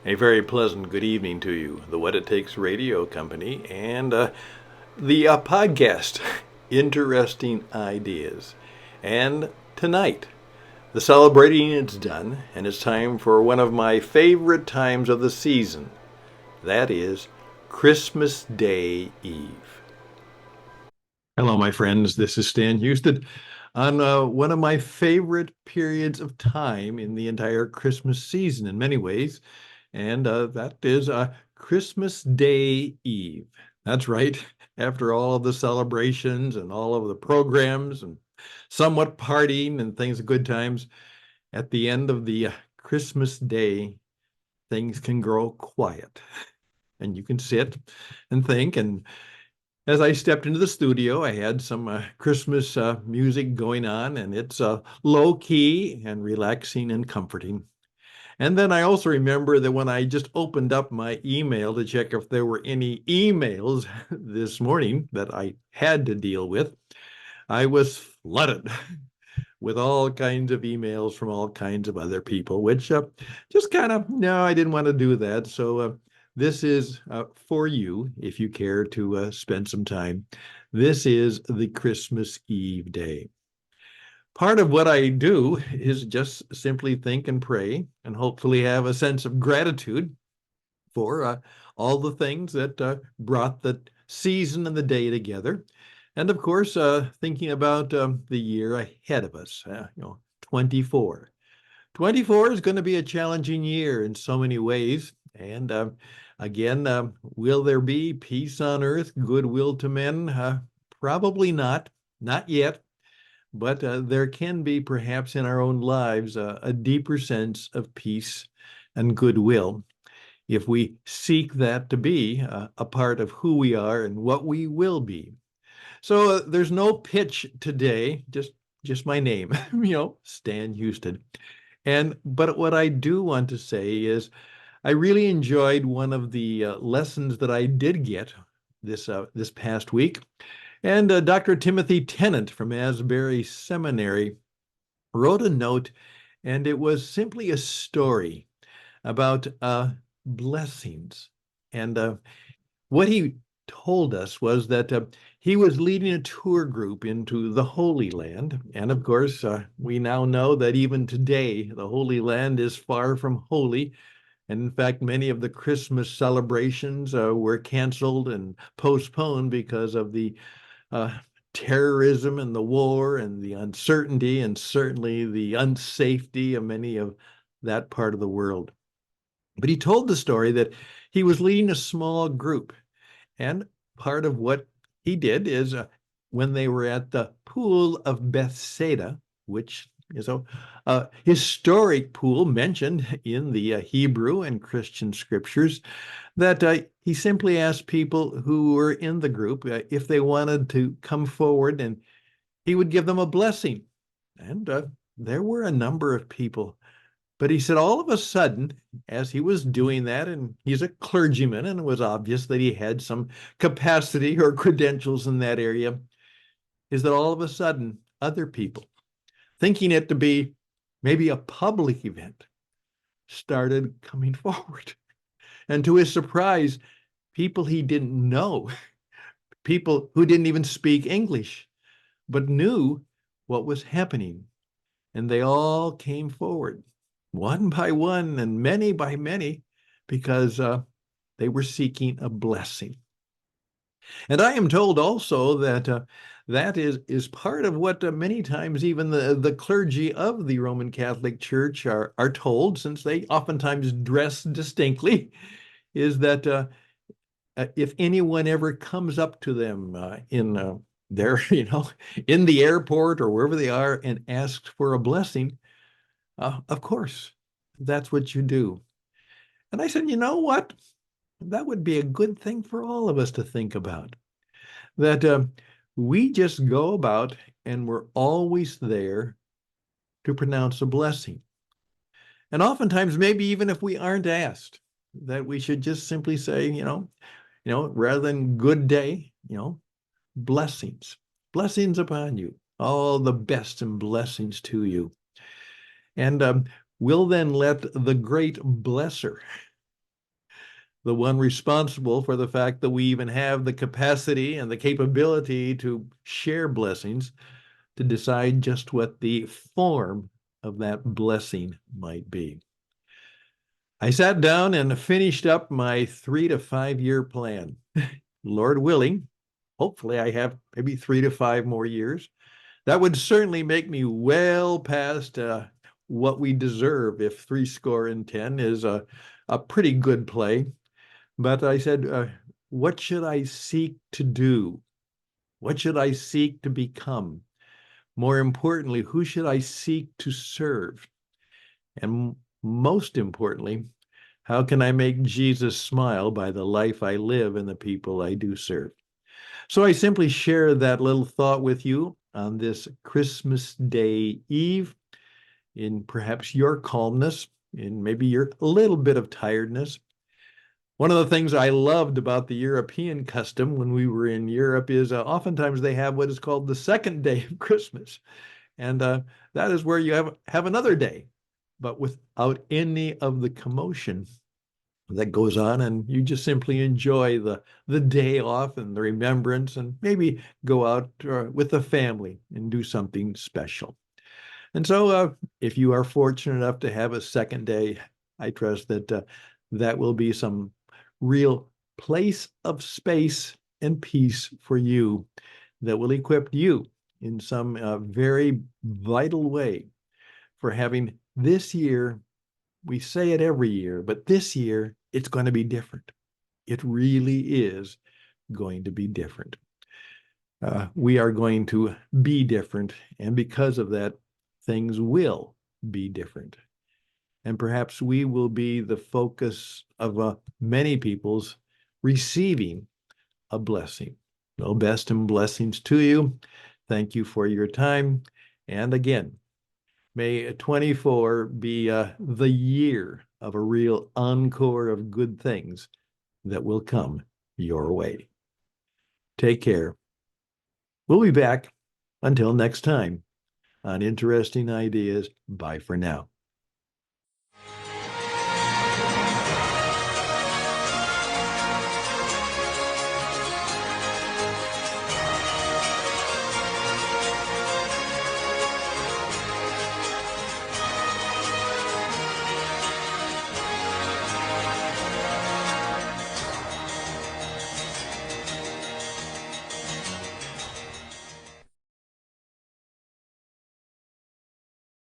A very pleasant good evening to you, the What It Takes Radio Company, and the podcast, Interesting Ideas. And tonight, the celebrating is done, and it's time for one of my favorite times of the season. That is Christmas Day Eve. Hello, my friends. This is Stan Houston on one of my favorite periods of time in the entire Christmas season in many ways, and that is Christmas Day Eve. That's right. After all of the celebrations and all of the programs and somewhat partying and things, good times, at the end of the Christmas day, things can grow quiet, and you can sit and think. And as I stepped into the studio, I had some Christmas music going on, and it's low key and relaxing and comforting. And then I also remember that when I just opened up my email to check if there were any emails this morning that I had to deal with, I was flooded with all kinds of emails from all kinds of other people, which just kind of, no, I didn't want to do that. So this is for you if you care to spend some time. This is the Christmas Eve day. Part of what I do is just simply think and pray and hopefully have a sense of gratitude for all the things that brought the season and the day together. And of course, thinking about the year ahead of us, 24. 24 is going to be a challenging year in so many ways. And again, will there be peace on earth, goodwill to men? Probably not, not yet. But there can be perhaps in our own lives a deeper sense of peace and goodwill if we seek that to be a part of who we are and what we will be. So there's no pitch today, just my name, Stan Houston. And but what I do want to say is I really enjoyed one of the lessons that I did get this past week. And Dr. Timothy Tennant from Asbury Seminary wrote a note, and it was simply a story about blessings. And what he told us was that he was leading a tour group into the Holy Land. And of course, we now know that even today, the Holy Land is far from holy. And in fact, many of the Christmas celebrations were canceled and postponed because of the uh, terrorism and the war and the uncertainty and certainly the unsafety of many of that part of the world. But he told the story that he was leading a small group. And part of what he did is when they were at the pool of Bethsaida, which is a historic pool mentioned in the Hebrew and Christian scriptures, that he simply asked people who were in the group if they wanted to come forward and he would give them a blessing. And there were a number of people. But he said all of a sudden, as he was doing that, and he's a clergyman, and it was obvious that he had some capacity or credentials in that area, is that all of a sudden, other people, thinking it to be maybe a public event, started coming forward. And to his surprise, people he didn't know, people who didn't even speak English, but knew what was happening. And they all came forward, one by one and many by many, because they were seeking a blessing. And I am told also that that is part of what many times even the clergy of the Roman Catholic Church are told, since they oftentimes dress distinctly, is that if anyone ever comes up to them in their, in the airport or wherever they are and asks for a blessing, of course, that's what you do. And I said, you know what? That would be a good thing for all of us to think about. That we just go about and we're always there to pronounce a blessing. And oftentimes, maybe even if we aren't asked, that we should just simply say, rather than good day, blessings, blessings upon you, all the best and blessings to you. And we'll then let the great blesser the one responsible for the fact that we even have the capacity and the capability to share blessings, to decide just what the form of that blessing might be. I sat down and finished up my 3 to 5 year plan. Lord willing, hopefully I have maybe 3 to 5 more years. That would certainly make me well past what we deserve if 70 is a pretty good play. But I said, what should I seek to do? What should I seek to become? More importantly, who should I seek to serve? And most importantly, how can I make Jesus smile by the life I live and the people I do serve? So I simply share that little thought with you on this Christmas Day Eve, in perhaps your calmness, in maybe your little bit of tiredness. One of the things I loved about the European custom when we were in Europe is oftentimes they have what is called the second day of Christmas. And that is where you have another day, but without any of the commotion that goes on, and you just simply enjoy the day off and the remembrance, and maybe go out with the family and do something special. And so if you are fortunate enough to have a second day, I trust that that will be some real place of space and peace for you that will equip you in some very vital way for having this year. We say it every year, but this year it's going to be different. It really is going to be different. We are going to be different, and because of that, things will be different. And perhaps we will be the focus of many people's receiving a blessing. No, best and blessings to you. Thank you for your time. And again, may 24 be the year of a real encore of good things that will come your way. Take care. We'll be back until next time on Interesting Ideas. Bye for now.